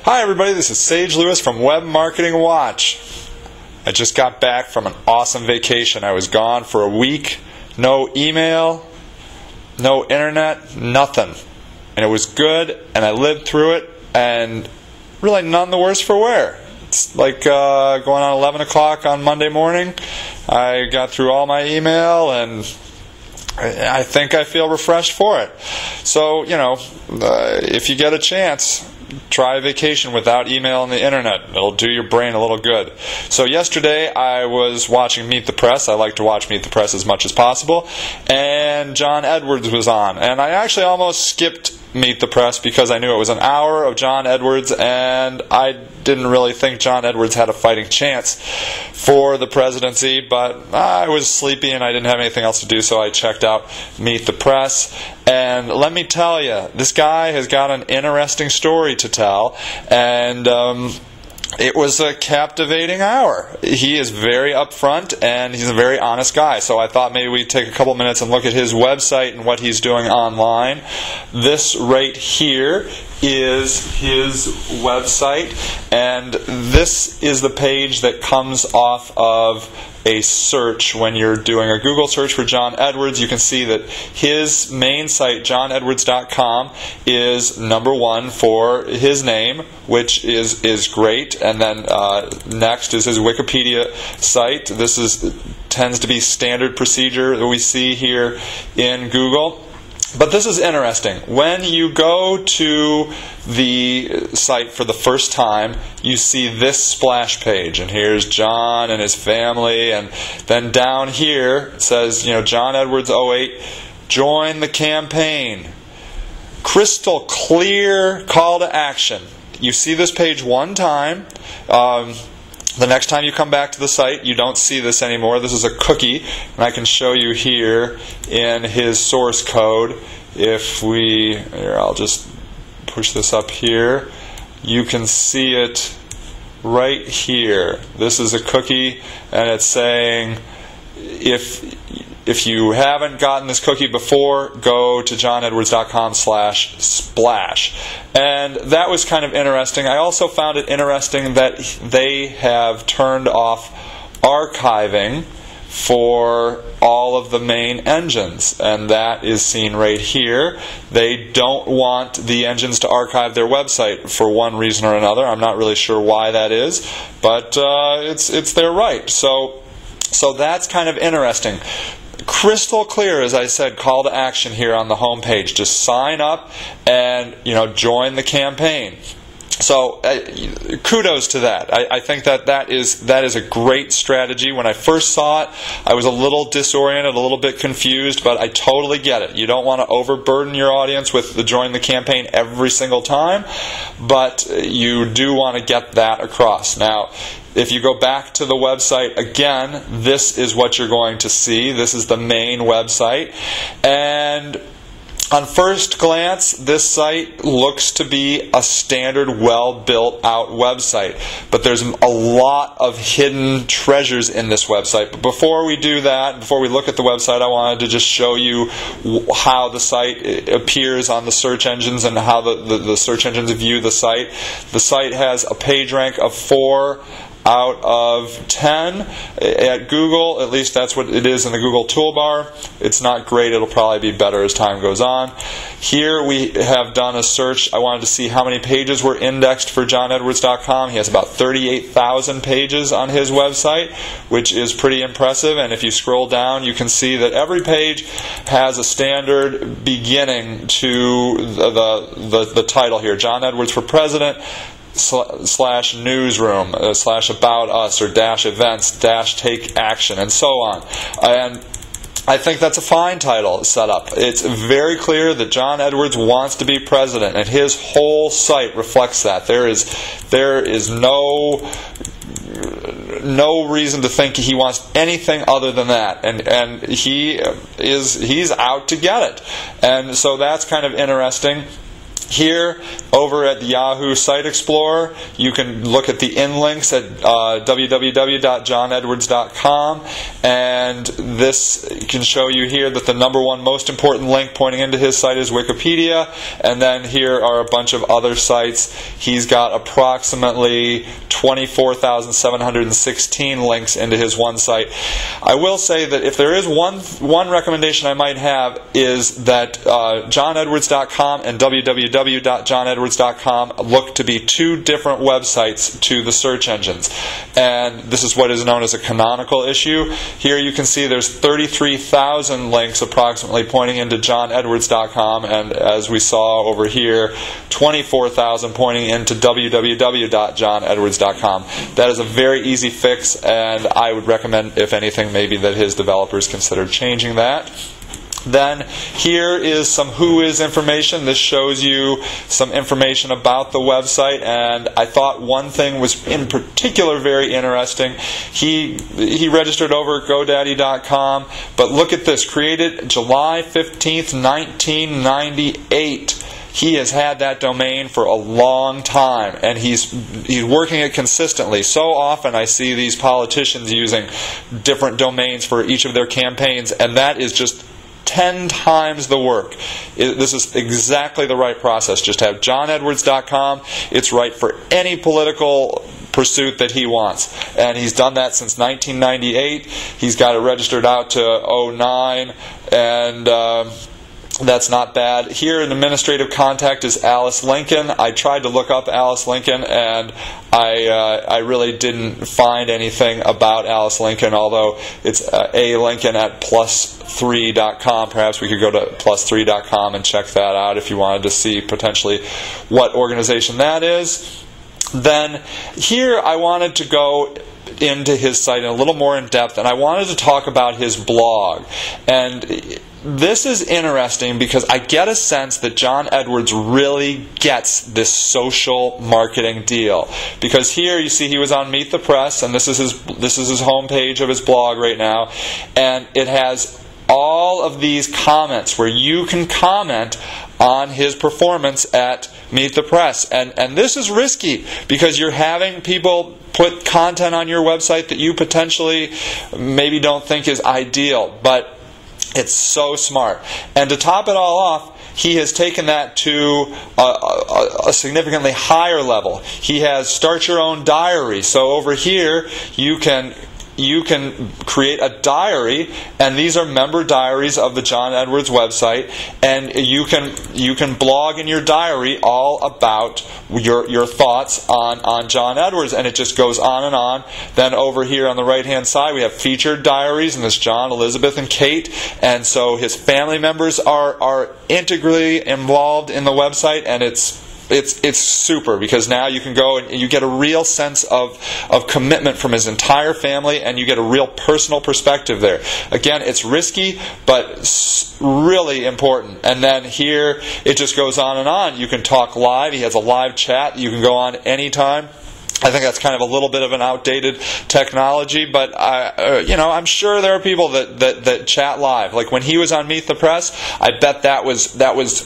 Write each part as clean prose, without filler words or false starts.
Hi everybody, this is Sage Lewis from Web Marketing Watch. I just got back from an awesome vacation. I was gone for a week, no email, no internet, nothing. And it was good, and I lived through it, and really none the worse for wear. It's like going on 11 o'clock on Monday morning. I got through all my email, and I think I feel refreshed for it. So, if you get a chance, try a vacation without email and the internet. It'll do your brain a little good. So yesterday I was watching Meet the Press. I like to watch Meet the Press as much as possible. And John Edwards was on. And I actually almost skipped Meet the Press because I knew it was an hour of John Edwards, and I didn't really think John Edwards had a fighting chance for the presidency, but I was sleepy and I didn't have anything else to do, so I checked out Meet the Press. And let me tell you, this guy has got an interesting story to tell, and it was a captivating hour. He is very upfront, and he's a very honest guy. So I thought maybe we'd take a couple minutes and look at his website and what he's doing online. This right here is his website, and this is the page that comes off of a search. When you're doing a Google search for John Edwards, you can see that his main site, johnedwards.com, is number one for his name, which is great. And then next is his Wikipedia site. This tends to be standard procedure that we see here in Google. But this is interesting. When you go to the site for the first time, you see this splash page, and here's John and his family, and then down here it says, John Edwards 08, join the campaign. Crystal clear call to action. You see this page one time. The next time you come back to the site, you don't see this anymore. This is a cookie, and I can show you here in his source code. I'll just push this up here. You can see it right here. This is a cookie, and it's saying, if you haven't gotten this cookie before, go to johnedwards.com/splash. And that was kind of interesting. I also found it interesting that they have turned off archiving for all of the main engines, and that is seen right here. They don't want the engines to archive their website for one reason or another. I'm not really sure why that is, but it's their right. So that's kind of interesting. Crystal clear, as I said, call to action here on the home page. Just sign up and join the campaign. So kudos to that. I think that is a great strategy. When I first saw it, I was a little disoriented, a little bit confused, but I totally get it. You don't want to overburden your audience with the join the campaign every single time, but you do want to get that across. Now, if you go back to the website again, this is what you're going to see. This is the main website. And on first glance, this site looks to be a standard, well-built out website. But there's a lot of hidden treasures in this website. But before we do that, before we look at the website, I wanted to just show you how the site appears on the search engines and how the search engines view the site. The site has a page rank of 4 out of 10 at Google. At least that's what it is in the Google toolbar. It's not great. It'll probably be better as time goes on. Here we have done a search. I wanted to see how many pages were indexed for johnedwards.com. He has about 38,000 pages on his website, which is pretty impressive. And if you scroll down, you can see that every page has a standard beginning to the title here. John Edwards for President, /newsroom, /about us, or -events, -take action, and so on. And I think that's a fine title setup. It's very clear that John Edwards wants to be president, and his whole site reflects that. There is no reason to think he wants anything other than that, and he's out to get it. And so that's kind of interesting. Here, over at the Yahoo Site Explorer, you can look at the in links at www.johnedwards.com, and this can show you here that the #1 most important link pointing into his site is Wikipedia, and then here are a bunch of other sites. He's got approximately 24,716 links into his one site. I will say that if there is one recommendation I might have is that johnedwards.com and www.johnedwards.com look to be two different websites to the search engines. And this is what is known as a canonical issue. Here you can see there's 33,000 links approximately pointing into johnedwards.com, and as we saw over here, 24,000 pointing into www.johnedwards.com. That is a very easy fix, and I would recommend, if anything, maybe that his developers consider changing that. Then here is some who is information. This shows you some information about the website, and I thought one thing was in particular very interesting. He registered over at GoDaddy.com, but look at this, created July 15th, 1998. He has had that domain for a long time, and he's working it consistently. So often I see these politicians using different domains for each of their campaigns, and that is just 10 times the work. This is exactly the right process. Just have johnedwards.com. It's right for any political pursuit that he wants. And he's done that since 1998. He's got it registered out to 2009, and that's not bad. Here, an administrative contact is Alice Lincoln. I tried to look up Alice Lincoln, and I really didn't find anything about Alice Lincoln, although it's A. Lincoln at +3.com. Perhaps we could go to +3.com and check that out if you wanted to see potentially what organization that is. Then here I wanted to go into his site in a little more in depth, and I wanted to talk about his blog. And this is interesting because I get a sense that John Edwards really gets this social marketing deal. Because here you see he was on Meet the Press, and this is his homepage of his blog right now, and it has all of these comments where you can comment on his performance at Meet the Press. And this is risky because you're having people put content on your website that you potentially maybe don't think is ideal, but it's so smart. And to top it all off, he has taken that to a significantly higher level. He has start your own diary. So over here, you can create a diary, and these are member diaries of the John Edwards website, and you can blog in your diary all about your thoughts on John Edwards, and it just goes on and on. Then over here on the right hand side we have featured diaries, and there's John, Elizabeth, and Kate, and so his family members are integrally involved in the website, and it's super because now you can go and you get a real sense of commitment from his entire family, and you get a real personal perspective there. Again, it's risky, but really important. And then here it just goes on and on. You can talk live. He has a live chat. You can go on anytime. I think that's kind of a little bit of an outdated technology, but I'm sure there are people that chat live. Like when he was on Meet the Press, I bet that was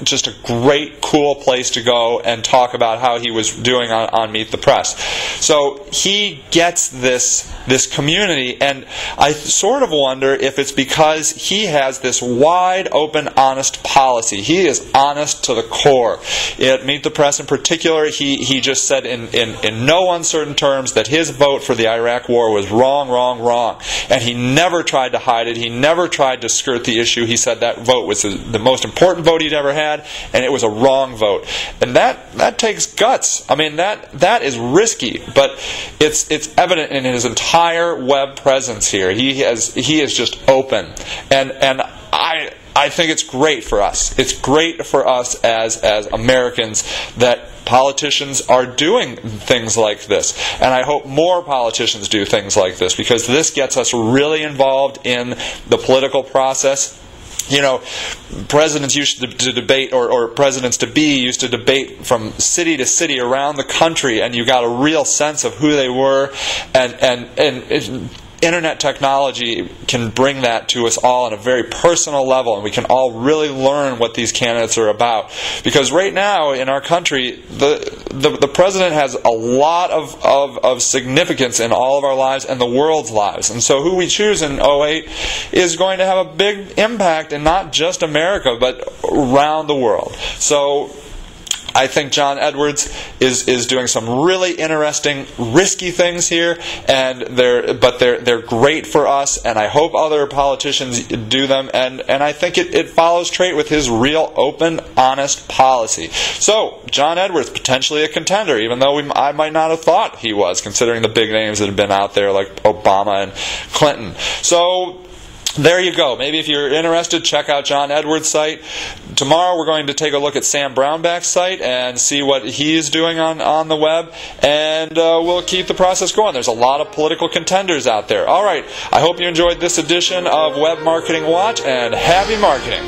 just a great, cool place to go and talk about how he was doing on Meet the Press. So he gets this community, and I sort of wonder if it's because he has this wide open, honest policy. He is honest to the core. At Meet the Press in particular, he just said in no uncertain terms that his vote for the Iraq War was wrong. And he never tried to hide it. He never tried to skirt the issue. He said that vote was the most important vote he'd ever had, and it was a wrong vote. And that takes guts. I mean, that is risky, but it's evident in his entire web presence here. He is just open. And I think it's great for us. It's great for us as Americans that politicians are doing things like this. And I hope more politicians do things like this, because this gets us really involved in the political process. You know, presidents used to debate, or presidents-to-be used to debate from city to city around the country, and you got a real sense of who they were, and internet technology can bring that to us all on a very personal level, and we can all really learn what these candidates are about. Because right now in our country, the president has a lot of significance in all of our lives and the world's lives. And so who we choose in '08 is going to have a big impact in not just America, but around the world. So I think John Edwards is doing some really interesting, risky things here, and they're great for us, and I hope other politicians do them, and I think it follows trait with his real open, honest policy. So, John Edwards, potentially a contender, even though I might not have thought he was, considering the big names that have been out there like Obama and Clinton. So, there you go. Maybe if you're interested, check out John Edwards' site. Tomorrow we're going to take a look at Sam Brownback's site and see what he's doing on the web, and we'll keep the process going. There's a lot of political contenders out there. All right, I hope you enjoyed this edition of Web Marketing Watch, and happy marketing.